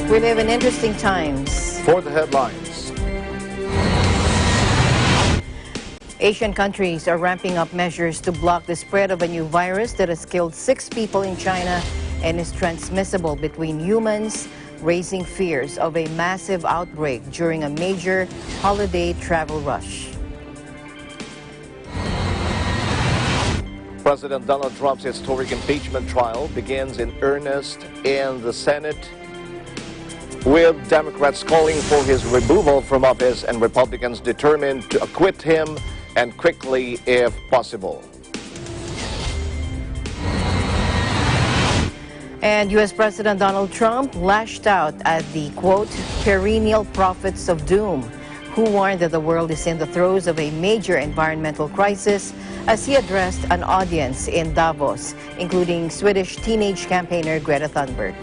We live in interesting times. For the headlines. Asian countries are ramping up measures to block the spread of a new virus that has killed 6 people in China and is transmissible between humans, raising fears of a massive outbreak during a major holiday travel rush. President Donald Trump's historic impeachment trial begins in earnest in the Senate, with Democrats calling for his removal from office and Republicans determined to acquit him, and quickly if possible. And U.S. President Donald Trump lashed out at the, quote, perennial prophets of doom, who warned that the world is in the throes of a major environmental crisis as he addressed an audience in Davos, including Swedish teenage campaigner Greta Thunberg.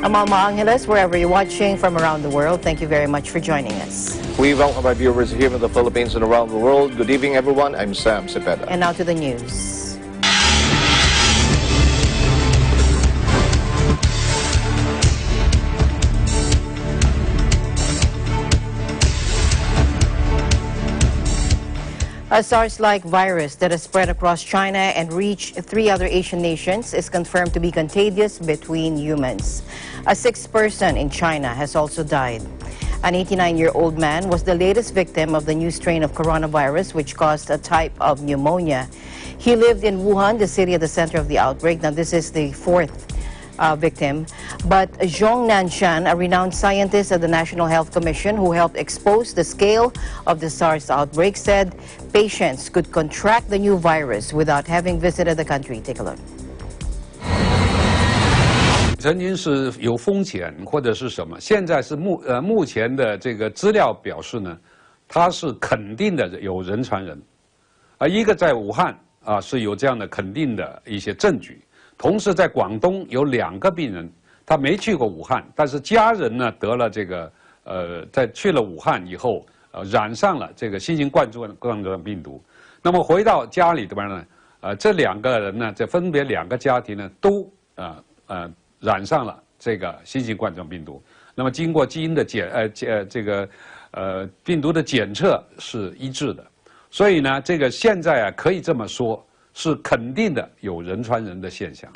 I'm Alma Angeles, wherever you're watching from around the world. Thank you very much for joining us. We welcome our viewers here in the Philippines and around the world. Good evening, everyone. I'm Sam Cepeda. And now to the news. A SARS-like virus that has spread across China and reached 3 other Asian nations is confirmed to be contagious between humans. A 6th person in China has also died. An 89-year-old man was the latest victim of the new strain of coronavirus, which caused a type of pneumonia. He lived in Wuhan, the city at the center of the outbreak. Now, this is the 4th victim. But Zhong Nanshan, a renowned scientist at the National Health Commission who helped expose the scale of the SARS outbreak, said patients could contract the new virus without having visited the country. Take a look. 曾经是有风险或者是什么，现在是目前的这个资料表示呢，它是肯定的有人传人，一个在武汉是有这样的肯定的一些证据。 同时，在广东有2个病人，他没去过武汉，但是家人呢得了这个在去了武汉以后，染上了这个新型冠状病毒。那么回到家里边呢，这2个人呢，这分别2个家庭呢都染上了这个新型冠状病毒。那么经过基因的病毒的检测是一致的，所以呢，这个现在可以这么说。 是肯定的有人传人的现象。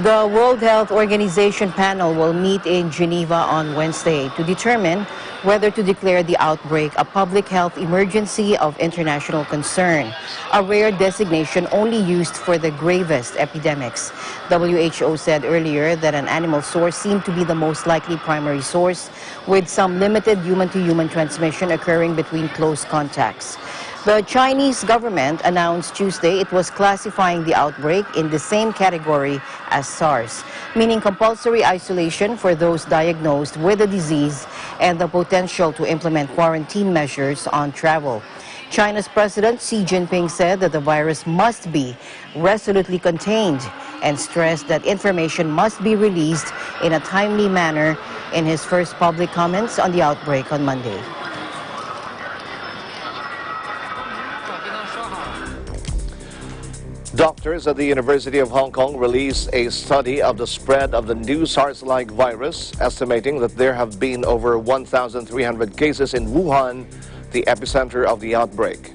The World Health Organization panel will meet in Geneva on Wednesday to determine whether to declare the outbreak a public health emergency of international concern, a rare designation only used for the gravest epidemics. WHO said earlier that an animal source seemed to be the most likely primary source, with some limited human-to-human transmission occurring between close contacts. The Chinese government announced Tuesday it was classifying the outbreak in the same category as SARS, meaning compulsory isolation for those diagnosed with the disease and the potential to implement quarantine measures on travel. China's President Xi Jinping said that the virus must be resolutely contained and stressed that information must be released in a timely manner in his first public comments on the outbreak on Monday. Doctors at the University of Hong Kong released a study of the spread of the new SARS-like virus, estimating that there have been over 1,300 cases in Wuhan, the epicenter of the outbreak.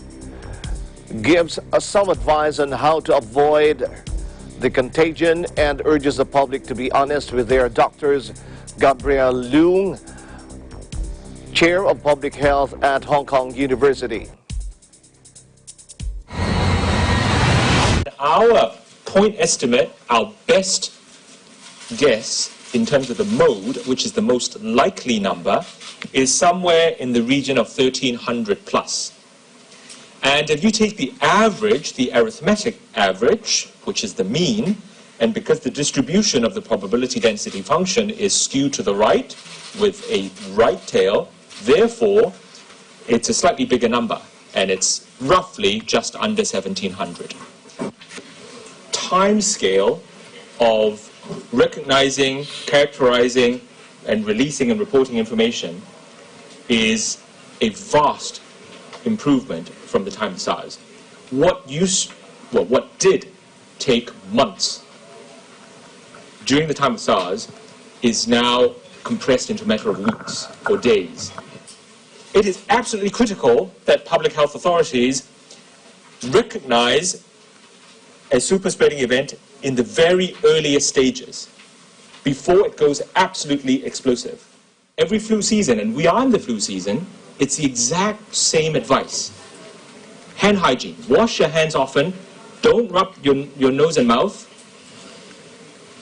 Gives some advice on how to avoid the contagion and urges the public to be honest with their doctors. Gabrielle Leung, Chair of Public Health at Hong Kong University. Our point estimate, our best guess in terms of the mode, which is the most likely number, is somewhere in the region of 1,300 plus. And if you take the average, the arithmetic average, which is the mean, and because the distribution of the probability density function is skewed to the right with a right tail, therefore it's a slightly bigger number, and it's roughly just under 1,700. Time scale of recognizing, characterizing, and releasing and reporting information is a vast improvement from the time of SARS. What did take months during the time of SARS is now compressed into a matter of weeks or days. It is absolutely critical that public health authorities recognize a super spreading event in the very earliest stages, before it goes absolutely explosive. Every flu season, and we are in the flu season, it's the exact same advice. Hand hygiene. Wash your hands often. Don't rub your nose and mouth.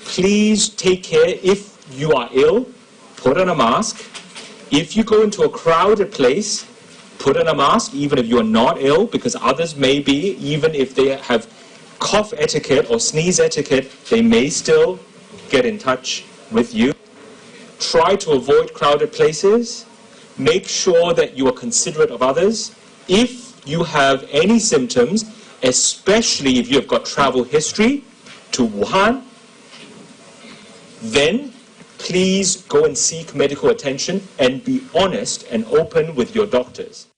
Please take care. If you are ill, put on a mask. If you go into a crowded place, put on a mask, even if you're not ill, because others may be, even if they have cough etiquette or sneeze etiquette, they may still get in touch with you. Try to avoid crowded places. Make sure that you are considerate of others. If you have any symptoms, especially if you have got travel history to Wuhan, then please go and seek medical attention and be honest and open with your doctors.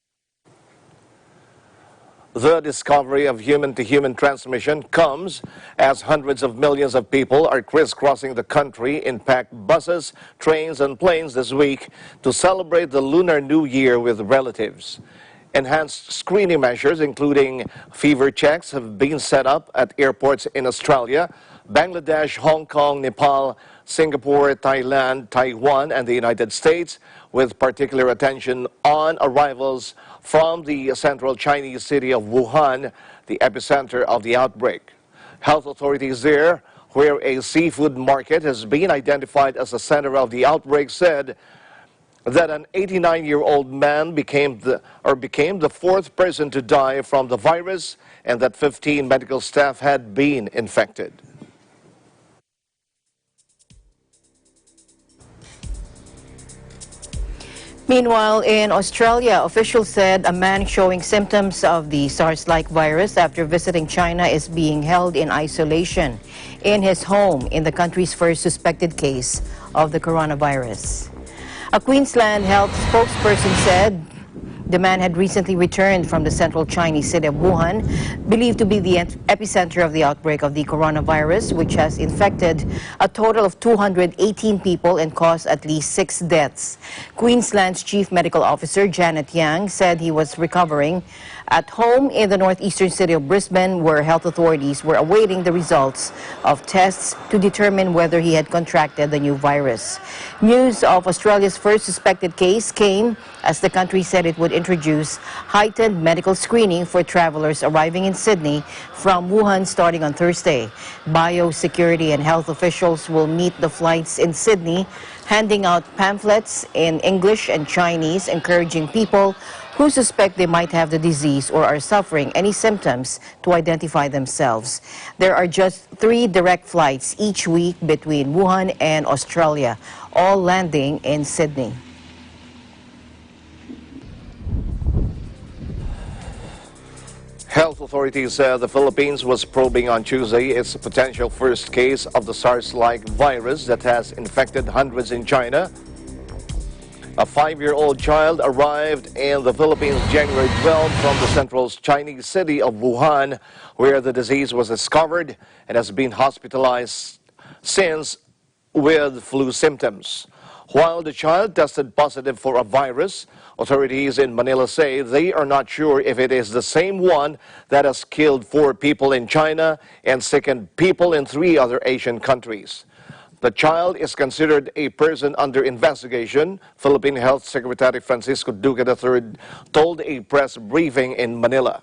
The discovery of human-to-human transmission comes as hundreds of millions of people are crisscrossing the country in packed buses, trains and planes this week to celebrate the Lunar New Year with relatives. Enhanced screening measures, including fever checks, have been set up at airports in Australia, Bangladesh, Hong Kong, Nepal, Singapore, Thailand, Taiwan and the United States, with particular attention on arrivals from the central Chinese city of Wuhan, the epicenter of the outbreak. Health authorities there, where a seafood market has been identified as the center of the outbreak, said that an 89-year-old man became the fourth person to die from the virus and that 15 medical staff had been infected. Meanwhile, in Australia, officials said a man showing symptoms of the SARS-like virus after visiting China is being held in isolation in his home in the country's first suspected case of the coronavirus. A Queensland health spokesperson said the man had recently returned from the central Chinese city of Wuhan, believed to be the epicenter of the outbreak of the coronavirus, which has infected a total of 218 people and caused at least 6 deaths. Queensland's Chief Medical Officer, Janet Yang, said he was recovering at home in the northeastern city of Brisbane, where health authorities were awaiting the results of tests to determine whether he had contracted the new virus. News of Australia's first suspected case came as the country said it would introduce heightened medical screening for travelers arriving in Sydney from Wuhan starting on Thursday. Biosecurity and health officials will meet the flights in Sydney, handing out pamphlets in English and Chinese, encouraging people who suspect they might have the disease or are suffering any symptoms to identify themselves. There are just 3 direct flights each week between Wuhan and Australia, all landing in Sydney. Health authorities said the Philippines was probing on Tuesday its potential first case of the SARS-like virus that has infected hundreds in China. A 5-year-old child arrived in the Philippines January 12 from the central Chinese city of Wuhan, where the disease was discovered and has been hospitalized since with flu symptoms. While the child tested positive for a virus, authorities in Manila say they are not sure if it is the same one that has killed 4 people in China and sickened people in 3 other Asian countries. The child is considered a person under investigation, Philippine Health Secretary Francisco Duque III told a press briefing in Manila.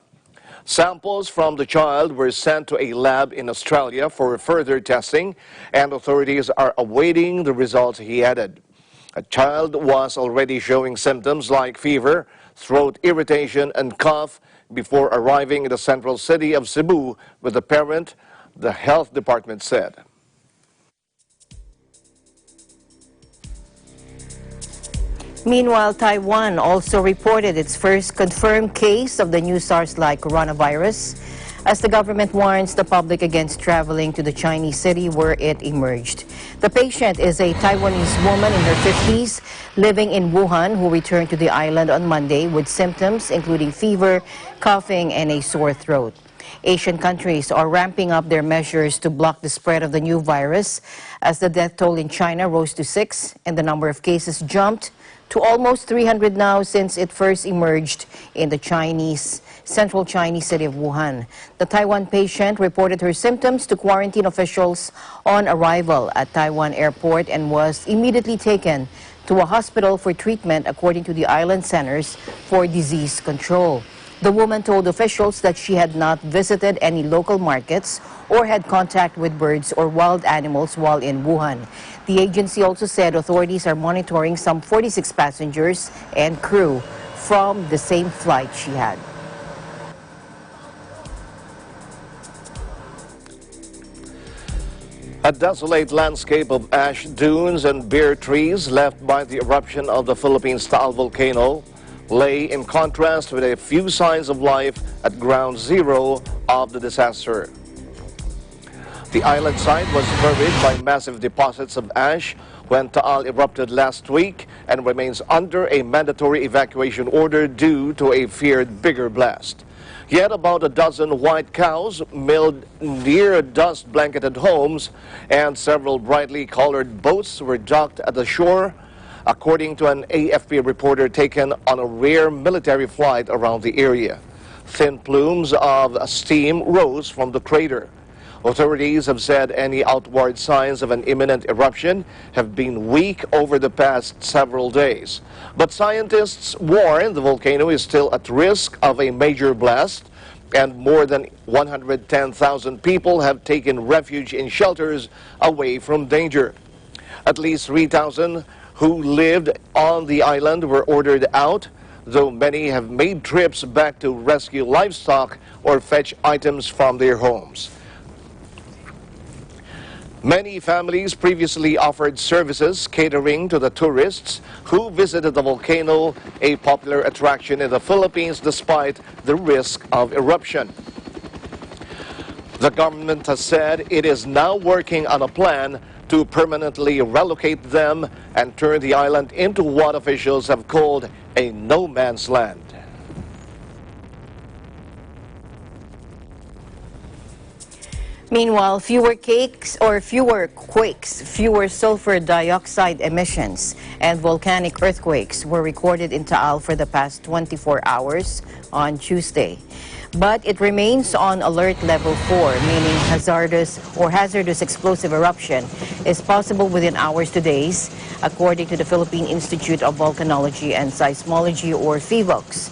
Samples from the child were sent to a lab in Australia for further testing, and authorities are awaiting the results, he added. A child was already showing symptoms like fever, throat irritation, and cough before arriving in the central city of Cebu with a parent, the health department said. Meanwhile, Taiwan also reported its first confirmed case of the new SARS-like coronavirus. as the government warns the public against traveling to the Chinese city where it emerged. The patient is a Taiwanese woman in her 50s living in Wuhan who returned to the island on Monday with symptoms including fever, coughing, and a sore throat. Asian countries are ramping up their measures to block the spread of the new virus as the death toll in China rose to 6 and the number of cases jumped to almost 300 now since it first emerged in the central Chinese city of Wuhan. The Taiwan patient reported her symptoms to quarantine officials on arrival at Taiwan airport and was immediately taken to a hospital for treatment according to the Island Centers for Disease Control. The woman told officials that she had not visited any local markets or had contact with birds or wild animals while in Wuhan. The agency also said authorities are monitoring some 46 passengers and crew from the same flight she had. A desolate landscape of ash dunes and bare trees left by the eruption of the Philippines' Taal volcano lay in contrast with a few signs of life at ground zero of the disaster. The island site was buried by massive deposits of ash when Taal erupted last week and remains under a mandatory evacuation order due to a feared bigger blast. Yet about a dozen white cows milled near dust-blanketed homes and several brightly colored boats were docked at the shore, according to an AFP reporter taken on a rare military flight around the area. Thin plumes of steam rose from the crater. Authorities have said any outward signs of an imminent eruption have been weak over the past several days. But scientists warn the volcano is still at risk of a major blast, and more than 110,000 people have taken refuge in shelters away from danger. At least 3,000 who lived on the island were ordered out, though many have made trips back to rescue livestock or fetch items from their homes. Many families previously offered services catering to the tourists who visited the volcano, a popular attraction in the Philippines despite the risk of eruption. The government has said it is now working on a plan to permanently relocate them and turn the island into what officials have called a no-man's land. Meanwhile, fewer quakes, fewer sulfur dioxide emissions, and volcanic earthquakes were recorded in Taal for the past 24 hours on Tuesday. But it remains on alert level 4, meaning hazardous explosive eruption is possible within hours to days, according to the Philippine Institute of Volcanology and Seismology, or PHIVOLCS.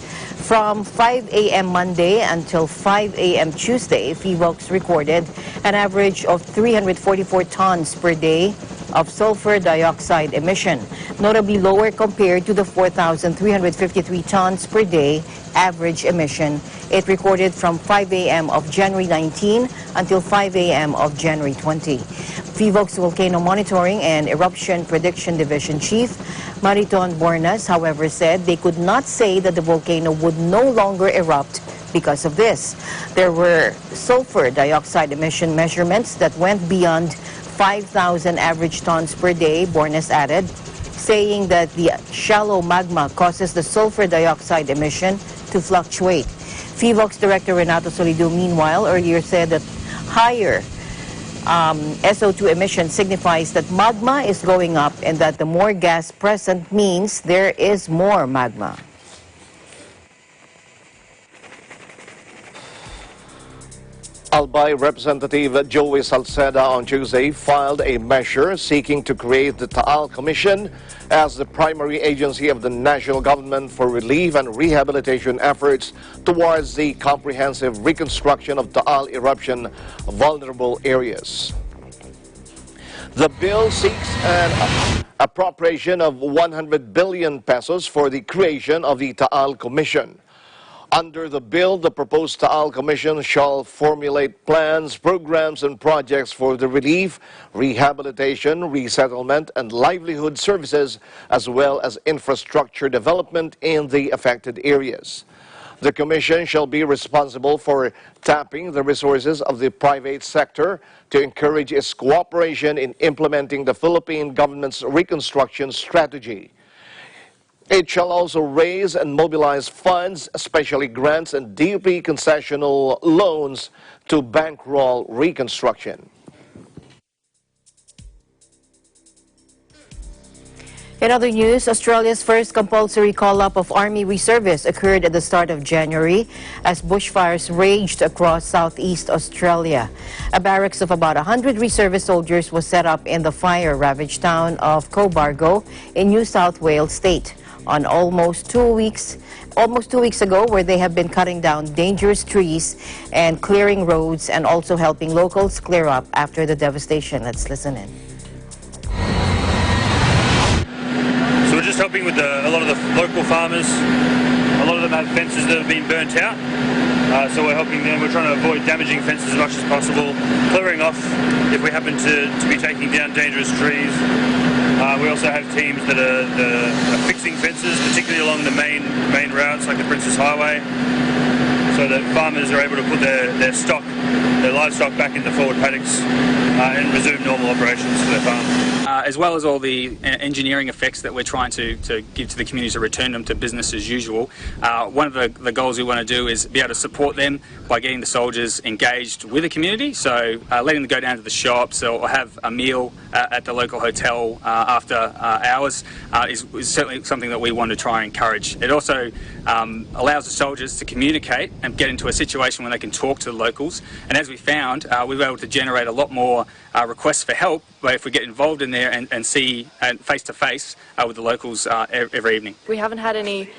From 5 a.m. Monday until 5 a.m. Tuesday, PHIVOLCS recorded an average of 344 tons per day of sulfur dioxide emission, notably lower compared to the 4,353 tons per day average emission it recorded from 5 a.m. of January 19 until 5 a.m. of January 20. PHIVOLCS Volcano Monitoring and Eruption Prediction Division Chief Mariton Bornas, however, said they could not say that the volcano would no longer erupt because of this. There were sulfur dioxide emission measurements that went beyond 5,000 average tons per day, Bornas added, saying that the shallow magma causes the sulfur dioxide emission to fluctuate. PHIVOLCS Director Renato Solido, meanwhile, earlier said that higher SO2 emission signifies that magma is going up and that the more gas present means there is more magma. Albay Representative Joey Salceda on Tuesday filed a measure seeking to create the Taal Commission as the primary agency of the national government for relief and rehabilitation efforts towards the comprehensive reconstruction of Taal eruption vulnerable areas. The bill seeks an appropriation of 100 billion pesos for the creation of the Taal Commission. Under the bill, the proposed Taal Commission shall formulate plans, programs, and projects for the relief, rehabilitation, resettlement, and livelihood services, as well as infrastructure development in the affected areas. The commission shall be responsible for tapping the resources of the private sector to encourage its cooperation in implementing the Philippine government's reconstruction strategy. It shall also raise and mobilize funds, especially grants and DP concessional loans, to bankroll reconstruction. In other news, Australia's first compulsory call-up of Army reservists occurred at the start of January as bushfires raged across southeast Australia. A barracks of about 100 reservist soldiers was set up in the fire-ravaged town of Cobargo in New South Wales state on almost two weeks ago, where they have been cutting down dangerous trees and clearing roads and also helping locals clear up after the devastation. Let's listen in. We're just helping with a lot of the local farmers. A lot of them have fences that have been burnt out, so we're helping them. We're trying to avoid damaging fences as much as possible, clearing off if we happen to be taking down dangerous trees. We also have teams that are fixing fences, particularly along the main routes like the Princess Highway, so that farmers are able to put their livestock back into forward paddocks and resume normal operations for their farm. As well as all the engineering effects that we're trying to give to the community to return them to business as usual. One of the goals we want to do is be able to support them by getting the soldiers engaged with the community, so letting them go down to the shops or have a meal at the local hotel after hours is certainly something that we want to try and encourage. It also allows the soldiers to communicate and get into a situation where they can talk to the locals, and as we found, we were able to generate a lot more requests for help if we get involved in there and see face-to-face with the locals every evening. We haven't had any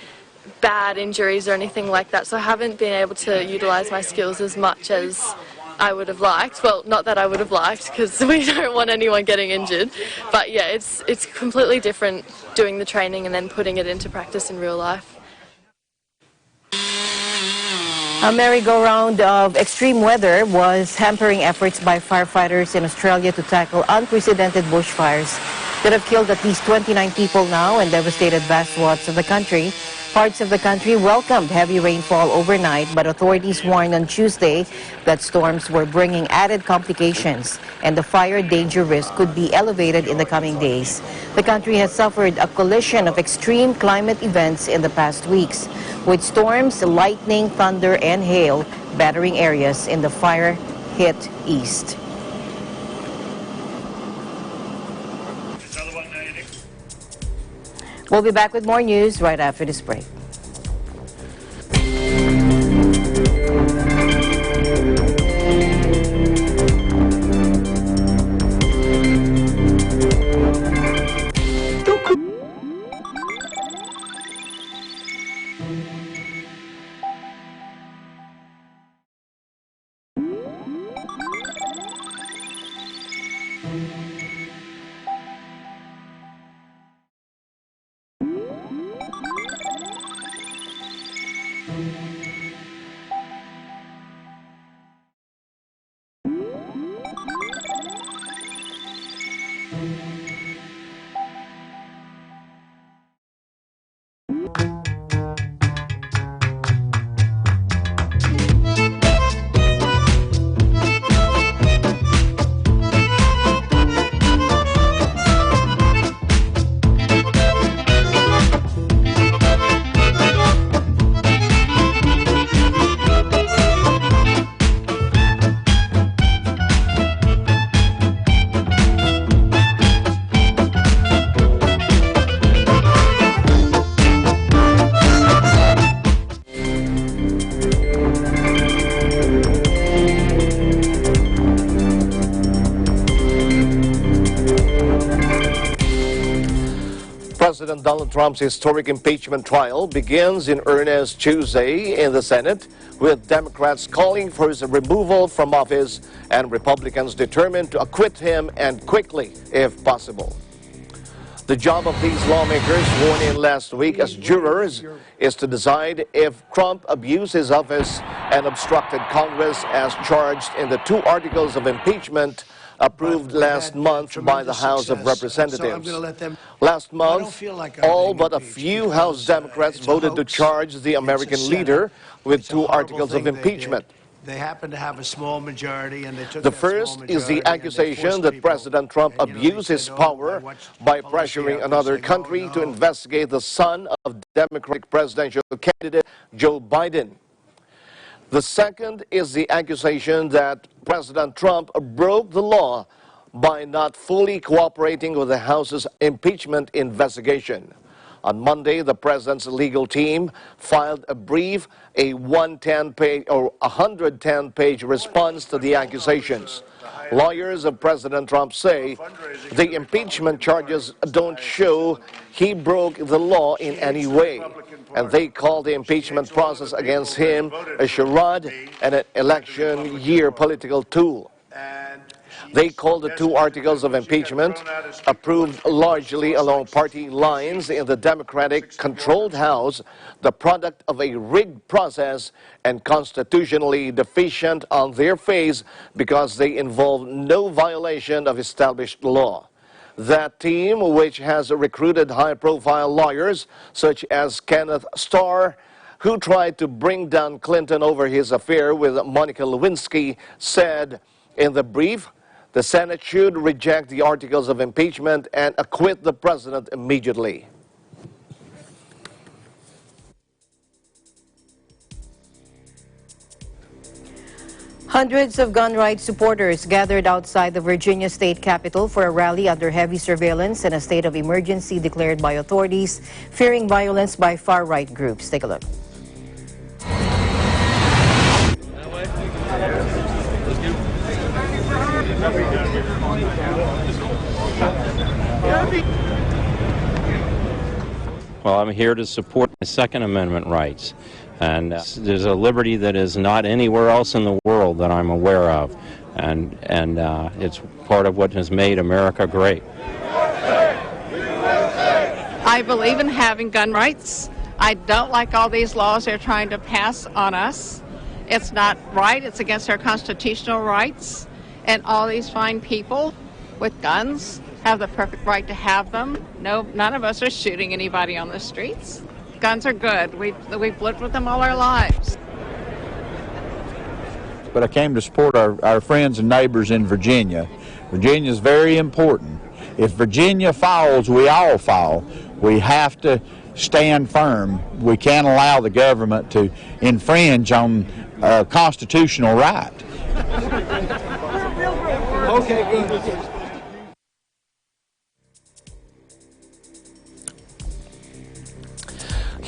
bad injuries or anything like that, so I haven't been able to utilise my skills as much as I would have liked. Well, not that I would have liked, because we don't want anyone getting injured, but yeah, it's completely different doing the training and then putting it into practice in real life. A merry-go-round of extreme weather was hampering efforts by firefighters in Australia to tackle unprecedented bushfires that have killed at least 29 people now and devastated vast swaths of the country. Parts of the country welcomed heavy rainfall overnight, but authorities warned on Tuesday that storms were bringing added complications and the fire danger risk could be elevated in the coming days. The country has suffered a collision of extreme climate events in the past weeks, with storms, lightning, thunder, and hail battering areas in the fire-hit east. We'll be back with more news right after this break. President Donald Trump's historic impeachment trial begins in earnest Tuesday in the Senate, with Democrats calling for his removal from office and Republicans determined to acquit him, and quickly if possible. The job of these lawmakers sworn in last week as jurors is to decide if Trump abused his office and obstructed Congress as charged in the 2 articles of impeachment approved last month by the House of Representatives. Last month, all but a few House Democrats voted to charge the American leader with 2 articles of impeachment. They happen to have a small majority, and they took The that small first is majority the accusation that President Trump abused his power by pressuring another country to investigate the son of Democratic presidential candidate Joe Biden. The second is the accusation that President Trump broke the law by not fully cooperating with the House's impeachment investigation. On Monday, the president's legal team filed a brief, a 110-page response to the accusations. Lawyers of President Trump say the impeachment charges don't show he broke the law in any way, and they call the impeachment process against him a charade and an election year political tool. They call the 2 articles of impeachment, approved largely along party lines in the Democratic-controlled House, the product of a rigged process and constitutionally deficient on their face because they involve no violation of established law. That team, which has recruited high-profile lawyers such as Kenneth Starr, who tried to bring down Clinton over his affair with Monica Lewinsky, said in the brief, the Senate should reject the articles of impeachment and acquit the president immediately. Hundreds of gun rights supporters gathered outside the Virginia state capitol for a rally under heavy surveillance and a state of emergency declared by authorities, fearing violence by far-right groups. Take a look. Well, I'm here to support my Second Amendment rights. And there's a liberty that is not anywhere else in the world that I'm aware of. And it's part of what has made America great. I believe in having gun rights. I don't like all these laws they're trying to pass on us. It's not right. It's against our constitutional rights. And all these fine people with guns have the perfect right to have them. No, none of us are shooting anybody on the streets. Guns are good. We've lived with them all our lives. But I came to support our friends and neighbors in Virginia. Virginia is very important. If Virginia falls, we all fall. We have to stand firm. We can't allow the government to infringe on a constitutional right. Okay, good.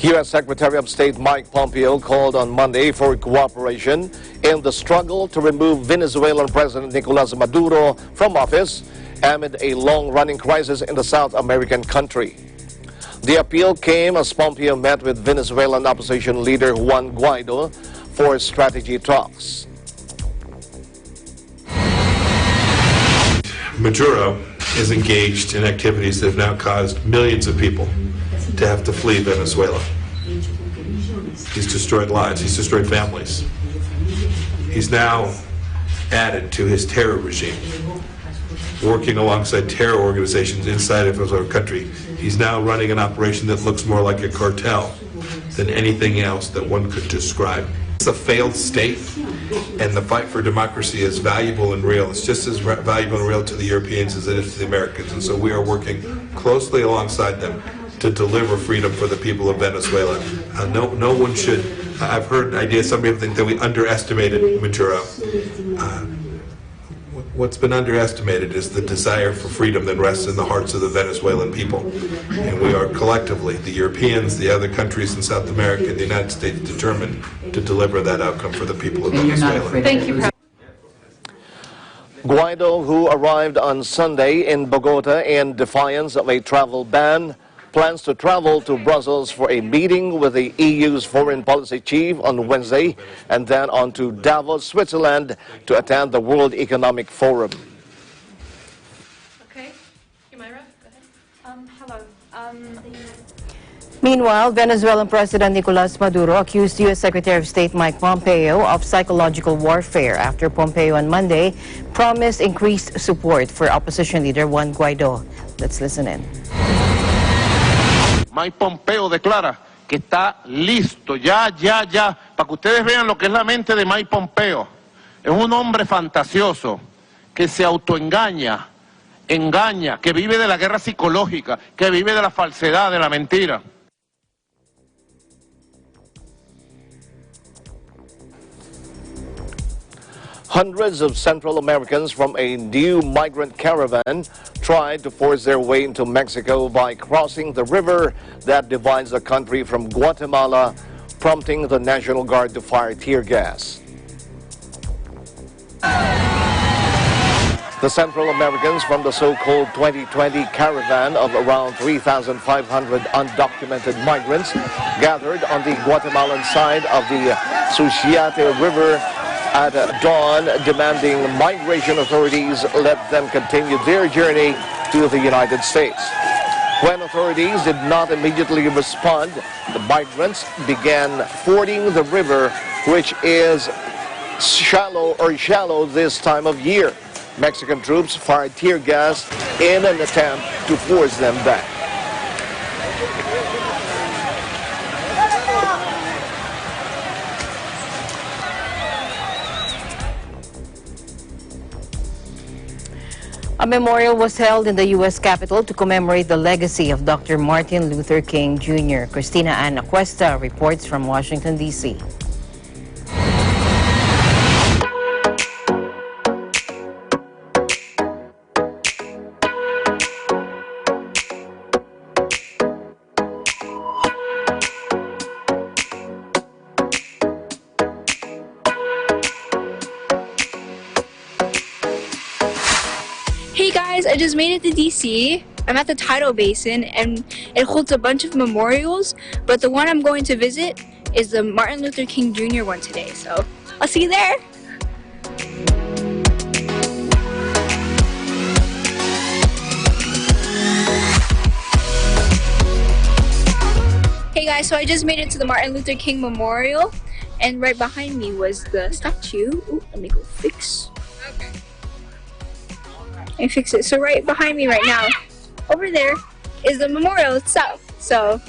U.S. Secretary of State Mike Pompeo called on Monday for cooperation in the struggle to remove Venezuelan President Nicolas Maduro from office amid a long-running crisis in the South American country. The appeal came as Pompeo met with Venezuelan opposition leader Juan Guaido for strategy talks. Maduro is engaged in activities that have now caused millions of people to have to flee Venezuela. He's destroyed lives, he's destroyed families. He's now added to his terror regime, working alongside terror organizations inside of his own country. He's now running an operation that looks more like a cartel than anything else that one could describe. It's a failed state, and the fight for democracy is valuable and real. It's just as valuable and real to the Europeans as it is to the Americans, and so we are working closely alongside them to deliver freedom for the people of Venezuela. No one should. I've heard ideas. Some people think that we underestimated Maduro. What's been underestimated is the desire for freedom that rests in the hearts of the Venezuelan people. And we are collectively, the Europeans, the other countries in South America, and the United States, determined to deliver that outcome for the people of Venezuela. Thank you, President. Guaido, who arrived on Sunday in Bogota in defiance of a travel ban, plans to travel to Brussels for a meeting with the EU's foreign policy chief on Wednesday and then on to Davos, Switzerland to attend the World Economic Forum. Okay, Humaira, go ahead. Hello. Meanwhile, Venezuelan President Nicolas Maduro accused U.S. Secretary of State Mike Pompeo of psychological warfare after Pompeo on Monday promised increased support for opposition leader Juan Guaidó. Let's listen in. Mike Pompeo declara que está listo, ya, para que ustedes vean lo que es la mente de Mike Pompeo. Es un hombre fantasioso que se autoengaña, que vive de la guerra psicológica, que vive de la falsedad, de la mentira. Hundreds of Central Americans from a new migrant caravan tried to force their way into Mexico by crossing the river that divides the country from Guatemala, prompting the National Guard to fire tear gas. The Central Americans from the so-called 2020 caravan of around 3,500 undocumented migrants gathered on the Guatemalan side of the Suchiate River at dawn, demanding migration authorities let them continue their journey to the United States. When authorities did not immediately respond, the migrants began fording the river, which is shallow this time of year. Mexican troops fired tear gas in an attempt to force them back. A memorial was held in the U.S. Capitol to commemorate the legacy of Dr. Martin Luther King Jr. Christina Ann Acuesta reports from Washington, D.C. Hey guys, I just made it to DC. I'm at the Tidal Basin and it holds a bunch of memorials, but the one I'm going to visit is the Martin Luther King Jr. one today, so I'll see you there. Hey guys, so I just made it to the Martin Luther King Memorial and right behind me was the statue. Ooh, let me go fix. And fix it. So right behind me right now, over there, is the memorial itself. So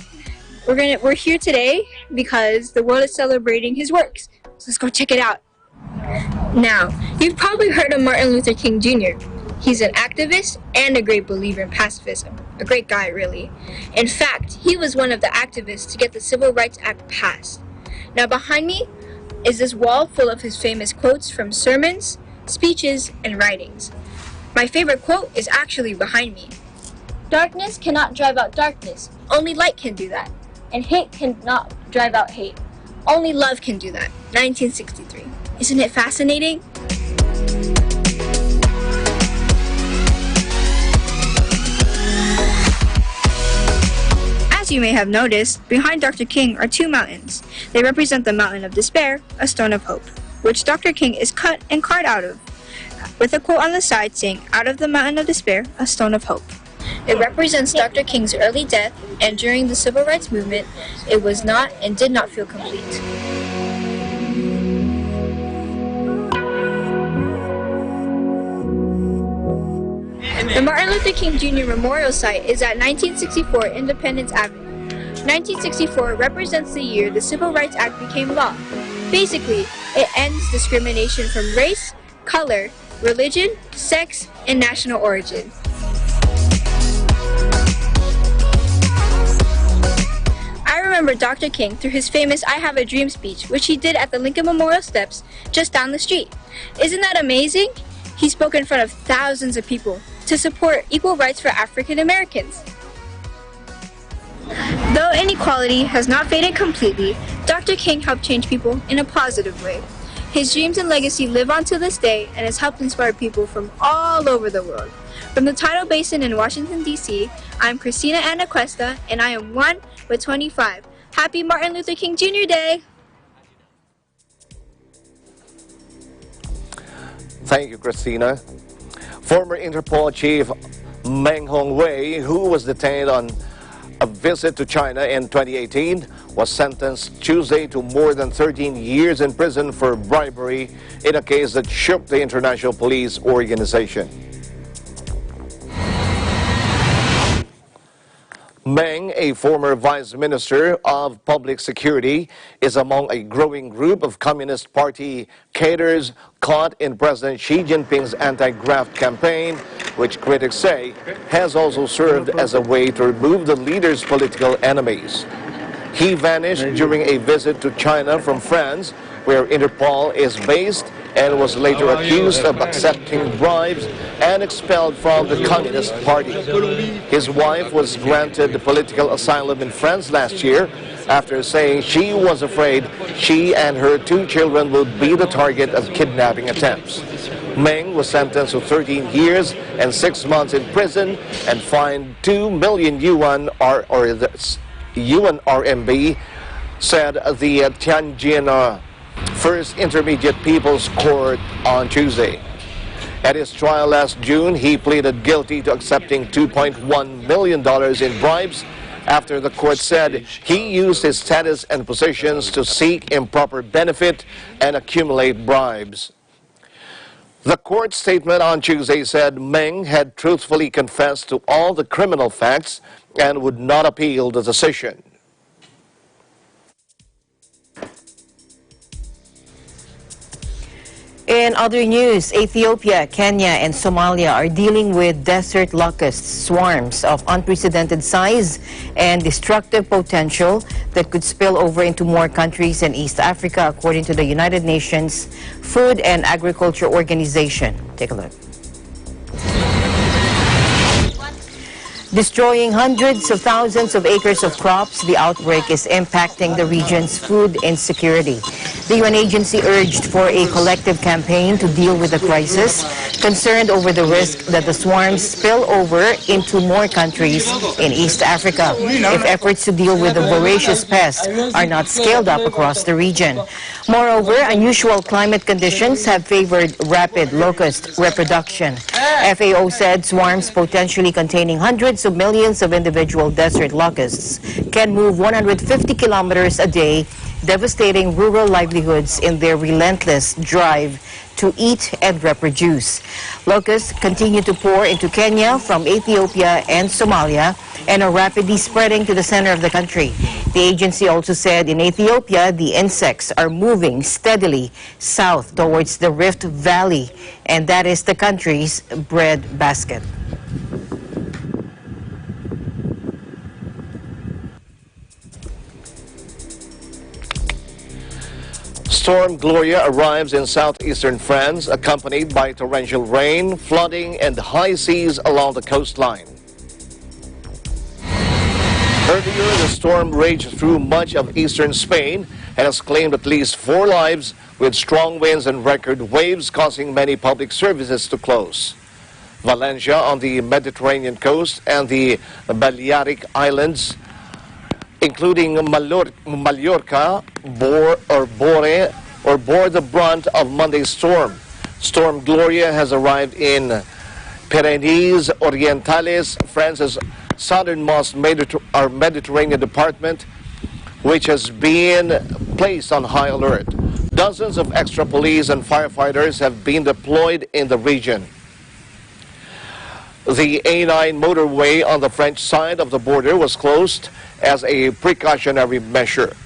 we're here today because the world is celebrating his works. So let's go check it out. Now, you've probably heard of Martin Luther King Jr. He's an activist and a great believer in pacifism. A great guy, really. In fact, he was one of the activists to get the Civil Rights Act passed. Now behind me is this wall full of his famous quotes from sermons, speeches, and writings. My favorite quote is actually behind me. Darkness cannot drive out darkness. Only light can do that. And hate cannot drive out hate. Only love can do that. 1963. Isn't it fascinating? As you may have noticed, behind Dr. King are two mountains. They represent the Mountain of Despair, a stone of hope, which Dr. King is cut and carved out of, with a quote on the side saying, "Out of the mountain of despair, a stone of hope." It represents Dr. King's early death, and during the Civil Rights Movement, it was not and did not feel complete. The Martin Luther King Jr. Memorial Site is at 1964 Independence Avenue. 1964 represents the year the Civil Rights Act became law. Basically, it ends discrimination from race, color, religion, sex, and national origin. I remember Dr. King through his famous I Have a Dream speech, which he did at the Lincoln Memorial Steps just down the street. Isn't that amazing? He spoke in front of thousands of people to support equal rights for African Americans. Though inequality has not faded completely, Dr. King helped change people in a positive way. His dreams and legacy live on to this day and has helped inspire people from all over the world. From the Tidal Basin in Washington, D.C., I'm Christina Ann Acuesta, and I am 1 with 25. Happy Martin Luther King Jr. Day! Thank you, Christina. Former Interpol Chief Meng Hongwei, who was detained on a visit to China in 2018, was sentenced Tuesday to more than 13 years in prison for bribery in a case that shook the international police organization. Meng, a former vice minister of public security, is among a growing group of Communist Party cadres caught in President Xi Jinping's anti-graft campaign, which critics say has also served as a way to remove the leader's political enemies. He vanished during a visit to China from France, where Interpol is based, and was later accused of accepting bribes and expelled from the Communist Party. His wife was granted political asylum in France last year after saying she was afraid she and her 2 children would be the target of kidnapping attempts. Meng was sentenced to 13 years and 6 months in prison and fined 2 million yuan or yuan RMB, said the Tianjin First Intermediate People's Court on Tuesday. At his trial last June, he pleaded guilty to accepting $2.1 million in bribes after the court said he used his status and positions to seek improper benefit and accumulate bribes. The court statement on Tuesday said Meng had truthfully confessed to all the criminal facts and would not appeal the decision. In other news, Ethiopia, Kenya, and Somalia are dealing with desert locust swarms of unprecedented size and destructive potential that could spill over into more countries in East Africa, according to the United Nations Food and Agriculture Organization. Take a look. Destroying hundreds of thousands of acres of crops, the outbreak is impacting the region's food insecurity. The UN agency urged for a collective campaign to deal with the crisis, concerned over the risk that the swarms spill over into more countries in East Africa if efforts to deal with the voracious pest are not scaled up across the region. Moreover, unusual climate conditions have favored rapid locust reproduction. FAO said swarms potentially containing hundreds of millions of individual desert locusts can move 150 kilometers a day, devastating rural livelihoods in their relentless drive to eat and reproduce. Locusts continue to pour into Kenya from Ethiopia and Somalia and are rapidly spreading to the center of the country. The agency also said in Ethiopia, the insects are moving steadily south towards the Rift Valley, and that is the country's bread basket. Storm Gloria arrives in southeastern France, accompanied by torrential rain, flooding, and high seas along the coastline. Earlier, the storm raged through much of eastern Spain and has claimed at least 4 lives, with strong winds and record waves causing many public services to close. Valencia on the Mediterranean coast and the Balearic Islands, including Mallorca, bore the brunt of Monday's storm. Storm Gloria has arrived in Pyrenees Orientales, France's southernmost Mediterranean department, which has been placed on high alert. Dozens of extra police and firefighters have been deployed in the region. The A9 motorway on the French side of the border was closed as a precautionary measure.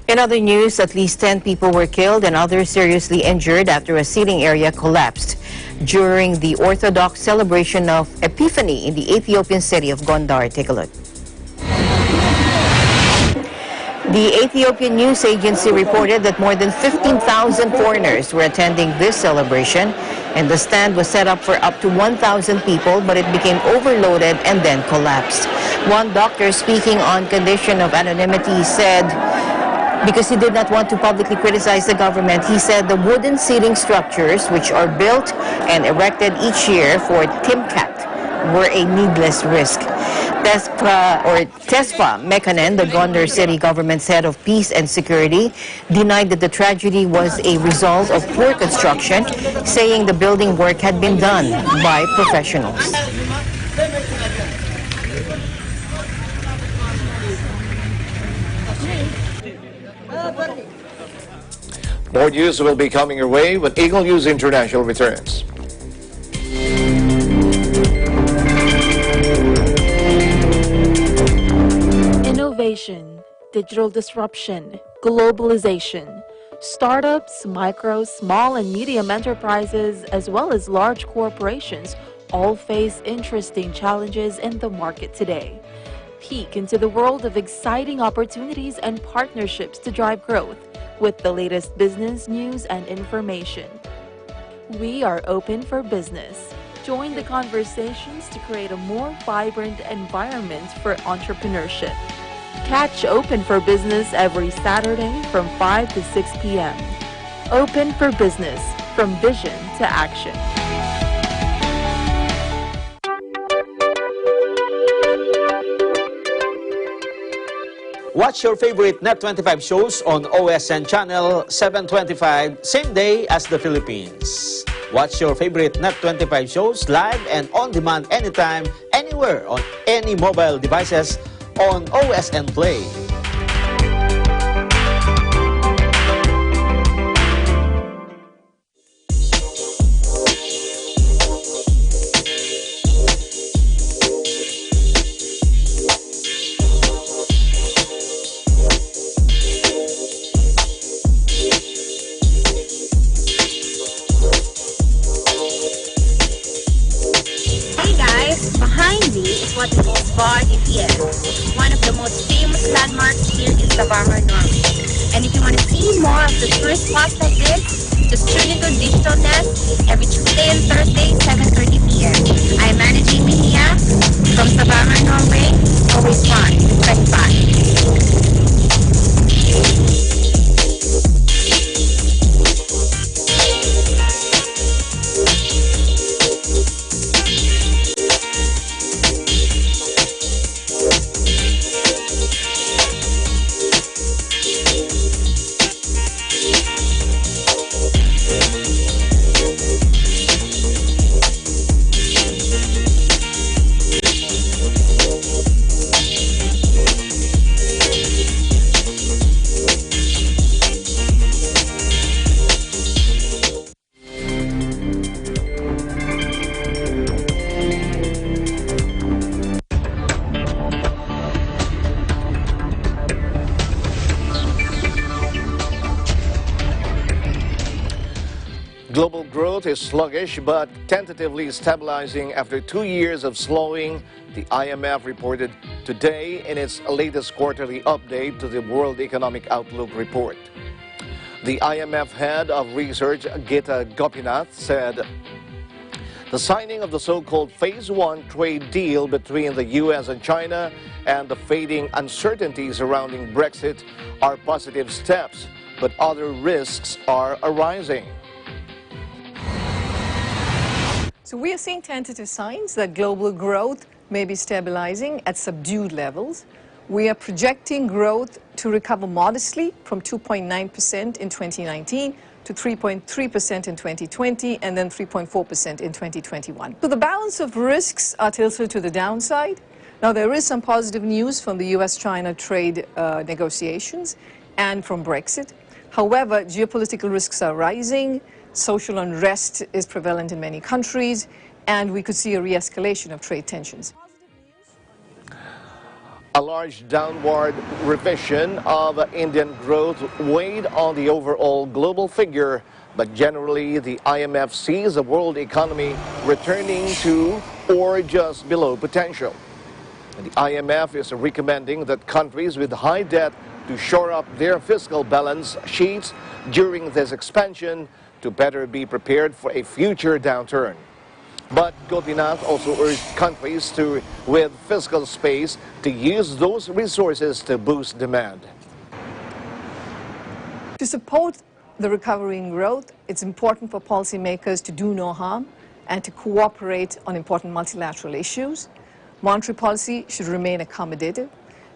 In other news, at least 10 people were killed and others seriously injured after a seating area collapsed during the Orthodox celebration of Epiphany in the Ethiopian city of Gondar. Take a look. The Ethiopian news agency reported that more than 15,000 foreigners were attending this celebration, and the stand was set up for up to 1,000 people, but it became overloaded and then collapsed. One doctor speaking on condition of anonymity said, because he did not want to publicly criticize the government, he said the wooden seating structures, which are built and erected each year for Timcat, were a needless risk. Tesfa Mekanen, the Gondar City government's head of peace and security, denied that the tragedy was a result of poor construction, saying the building work had been done by professionals. More news will be coming your way when Eagle News International returns. Innovation, digital disruption, globalization. Startups, micro, small and medium enterprises, as well as large corporations all face interesting challenges in the market today. Peek into the world of exciting opportunities and partnerships to drive growth with the latest business news and information. We are open for business. Join the conversations to create a more vibrant environment for entrepreneurship. Catch Open for Business every Saturday from 5 to 6 p.m. Open for Business, from vision to action. Watch your favorite Net25 shows on OSN channel 725, same day as the Philippines. Watch your favorite Net25 shows live and on demand anytime, anywhere on any mobile devices on OSN Play. What we call Ethiopian, one of the most famous landmarks here in Stavanger, Norway. And if you want to see more of the tourist spots like this, just tune into Digital Nest every Tuesday and Thursday, 7:30 p.m. I'm managing Mihia from Stavanger, Norway. Always fun. Press 5. Global growth is sluggish but tentatively stabilizing after 2 years of slowing, the IMF reported today in its latest quarterly update to the World Economic Outlook report. The IMF head of research, Gita Gopinath, said the signing of the so-called Phase 1 trade deal between the U.S. and China and the fading uncertainty surrounding Brexit are positive steps, but other risks are arising. So we are seeing tentative signs that global growth may be stabilizing at subdued levels. We are projecting growth to recover modestly from 2.9% in 2019 to 3.3% in 2020 and then 3.4% in 2021. So the balance of risks are tilted to the downside. Now there is some positive news from the US-China trade negotiations and from Brexit. However, geopolitical risks are rising. Social unrest is prevalent in many countries, and we could see a re-escalation of trade tensions. A large downward revision of Indian growth weighed on the overall global figure, but generally the IMF sees the world economy returning to or just below potential. And the IMF is recommending that countries with high debt to shore up their fiscal balance sheets during this expansion to better be prepared for a future downturn. But Gopinath also urged countries with fiscal space to use those resources to boost demand. To support the recovery and growth, it's important for policymakers to do no harm and to cooperate on important multilateral issues. Monetary policy should remain accommodative.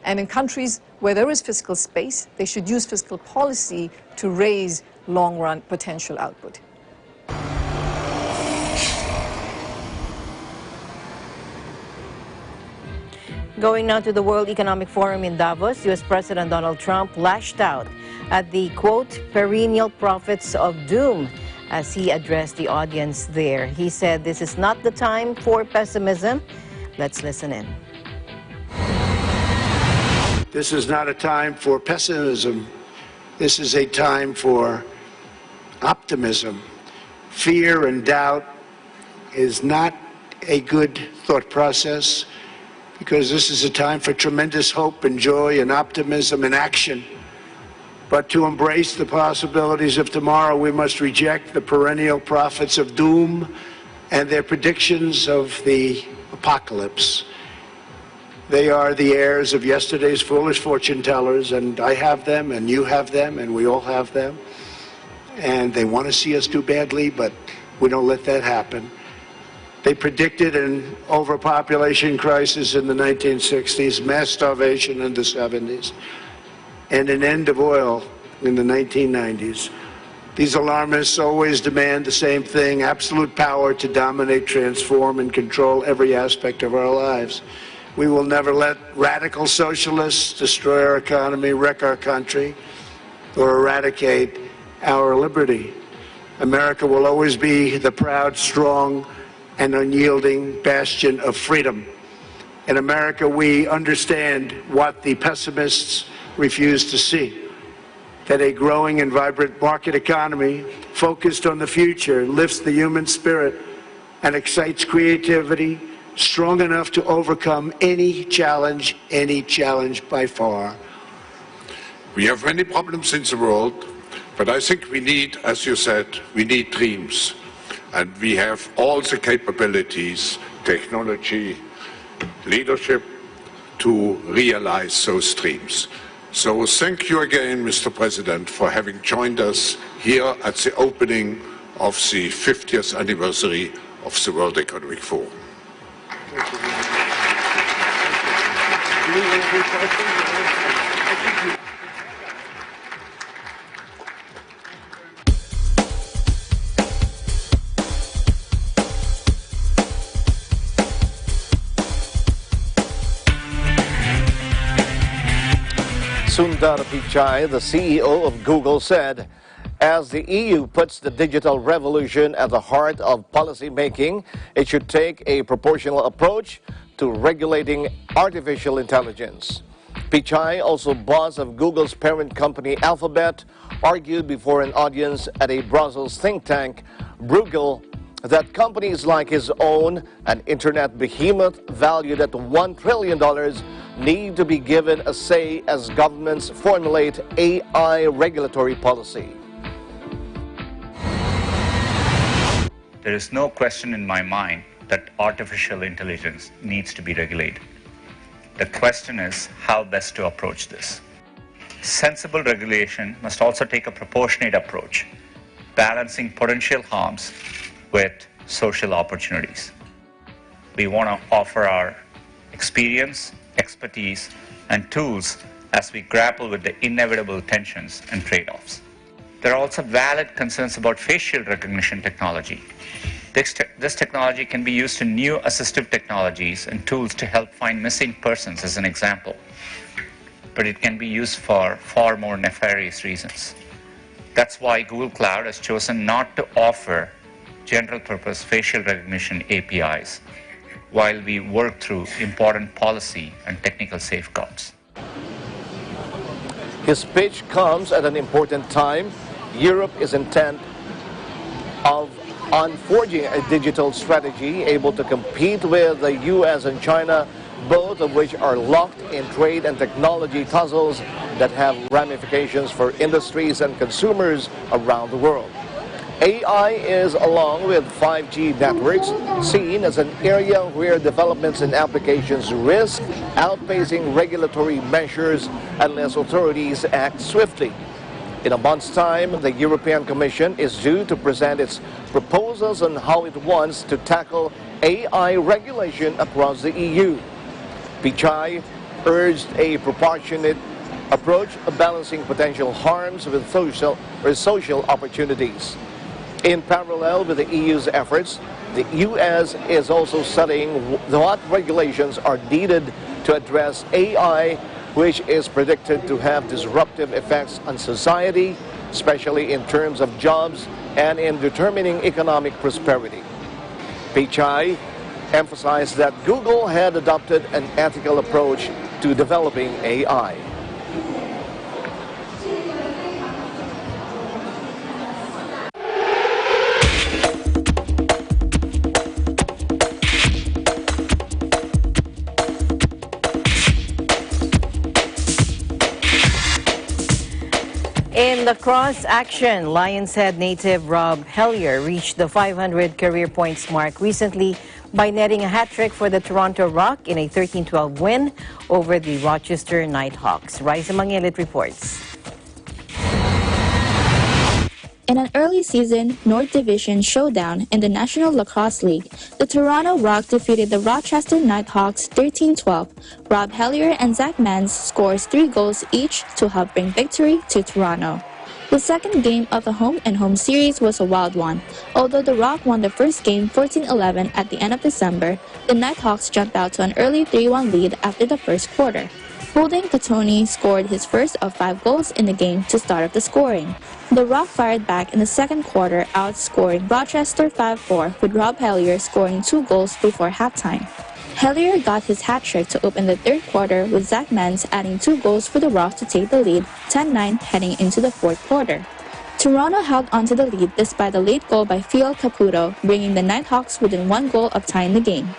And in countries where there is fiscal space, they should use fiscal policy to raise long-run potential output. Going now to the World Economic Forum in Davos, U.S. President Donald Trump lashed out at the, quote, perennial prophets of doom as he addressed the audience there. He said this is not the time for pessimism. Let's listen in. This is not a time for pessimism. This is a time for optimism. Fear and doubt is not a good thought process, because this is a time for tremendous hope and joy and optimism and action. But to embrace the possibilities of tomorrow, we must reject the perennial prophets of doom and their predictions of the apocalypse. They are the heirs of yesterday's foolish fortune tellers, and I have them, and you have them, and we all have them. And they want to see us do badly, but we don't let that happen. They predicted an overpopulation crisis in the 1960s, mass starvation in the 70s, and an end of oil in the 1990s. These alarmists always demand the same thing: absolute power to dominate, transform, and control every aspect of our lives. We will never let radical socialists destroy our economy, wreck our country, or eradicate our liberty. America will always be the proud, strong, and unyielding bastion of freedom. In America, we understand what the pessimists refuse to see: that a growing and vibrant market economy focused on the future lifts the human spirit and excites creativity, strong enough to overcome any challenge by far. We have many problems in the world, but I think we need, as you said, we need dreams. And we have all the capabilities, technology, leadership to realize those dreams. So thank you again, Mr. President, for having joined us here at the opening of the 50th anniversary of the World Economic Forum. Sundar Pichai, the CEO of Google, said, as the EU puts the digital revolution at the heart of policy making, it should take a proportional approach to regulating artificial intelligence. Pichai, also boss of Google's parent company Alphabet, argued before an audience at a Brussels think tank, Bruegel, that companies like his own, an internet behemoth valued at $1 trillion, need to be given a say as governments formulate AI regulatory policy. There is no question in my mind that artificial intelligence needs to be regulated. The question is how best to approach this. Sensible regulation must also take a proportionate approach, balancing potential harms with social opportunities. We want to offer our experience, expertise, and tools as we grapple with the inevitable tensions and trade-offs. There are also valid concerns about facial recognition technology. This technology can be used in new assistive technologies and tools to help find missing persons, as an example. But it can be used for far more nefarious reasons. That's why Google Cloud has chosen not to offer general-purpose facial recognition APIs while we work through important policy and technical safeguards. His speech comes at an important time. Europe is intent on forging a digital strategy able to compete with the US and China, both of which are locked in trade and technology tussles that have ramifications for industries and consumers around the world. AI is, along with 5G networks, seen as an area where developments and applications risk outpacing regulatory measures unless authorities act swiftly. In a month's time, the European Commission is due to present its proposals on how it wants to tackle AI regulation across the EU. Pichai urged a proportionate approach of balancing potential harms with social opportunities. In parallel with the EU's efforts, the US is also studying what regulations are needed to address AI, which is predicted to have disruptive effects on society, especially in terms of jobs and in determining economic prosperity. Pichai emphasized that Google had adopted an ethical approach to developing AI. In Lacrosse action, Lions head native Rob Hellyer reached the 500 career points mark recently by netting a hat-trick for the Toronto Rock in a 13-12 win over the Rochester Nighthawks. Raisa Mangilit reports. In an early season North Division showdown in the National Lacrosse League, the Toronto Rock defeated the Rochester Nighthawks 13-12. Rob Hellyer and Zach Mans scores 3 goals each to help bring victory to Toronto. The second game of the home-and-home series was a wild one. Although the Rock won the first game 14-11 at the end of December, the Nighthawks jumped out to an early 3-1 lead after the first quarter. Holden Catoni scored his first of 5 goals in the game to start up the scoring. The Rock fired back in the second quarter, outscoring Rochester 5-4, with Rob Hellyer scoring 2 goals before halftime. Hellyer got his hat-trick to open the third quarter, with Zach Mans adding 2 goals for the Rock to take the lead, 10-9 heading into the fourth quarter. Toronto held onto the lead despite a late goal by Phil Caputo, bringing the Nighthawks within 1 goal of tying the game.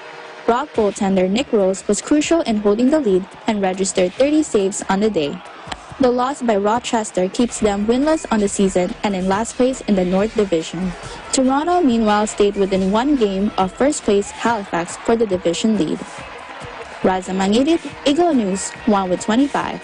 Rock goaltender Nick Rose was crucial in holding the lead and registered 30 saves on the day. The loss by Rochester keeps them winless on the season and in last place in the North Division. Toronto, meanwhile, stayed within 1 game of first place Halifax for the division lead. Raza Mangilit, Eagle News, 1 with 25.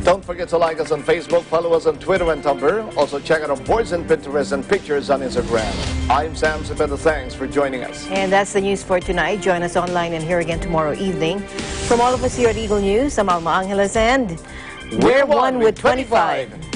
Don't forget to like us on Facebook, follow us on Twitter and Tumblr. Also check out our boards and Pinterest and pictures on Instagram. I'm Sam Cepeda. Thanks for joining us. And that's the news for tonight. Join us online and here again tomorrow evening. From all of us here at Eagle News, I'm Alma Angeles and we're 1 with 25.